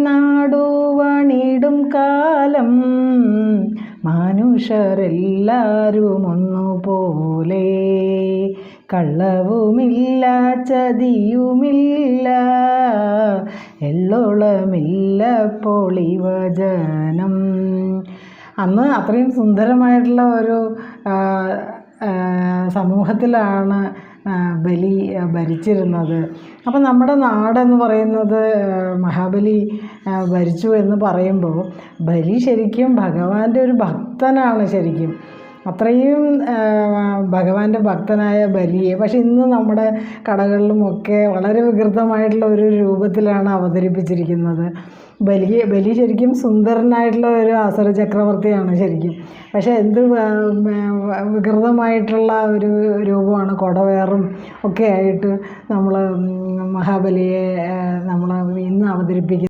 നാടുവണിടും കാലം മനുഷ്യരെല്ലാരും ഒന്നുപോലെ, കള്ളവുമില്ല ചതിയുമില്ല എള്ളോളമില്ല പൊളിവചനം. അന്ന് അത്രയും സുന്ദരമായിട്ടുള്ള ഒരു സമൂഹത്തിലാണ് ബലി ഭരിച്ചിരുന്നത്. അപ്പം നമ്മുടെ നാടെന്ന് പറയുന്നത് മഹാബലി ഭരിച്ചു എന്ന് പറയുമ്പോൾ ബലി ശരിക്കും ഭഗവാന്റെ ഒരു ഭക്തനാണ്. ശരിക്കും അത്രയും ഭഗവാന്റെ ഭക്തനായ ബലിയെ പക്ഷെ ഇന്ന് നമ്മുടെ കടകളിലുമൊക്കെ വളരെ വികൃതമായിട്ടുള്ള ഒരു രൂപത്തിലാണ് അവതരിപ്പിച്ചിരിക്കുന്നത്. ബലി ശരിക്കും സുന്ദരനായിട്ടുള്ള ഒരു അസുര ചക്രവർത്തിയാണ് ശരിക്കും. പക്ഷേ എന്ത് വികൃതമായിട്ടുള്ള ഒരു രൂപമാണ്, കുടവേറും ഒക്കെ ആയിട്ട് നമ്മൾ മഹാബലിയെ നമ്മൾ ഇന്ന് അവതരിപ്പിക്കുന്നത്.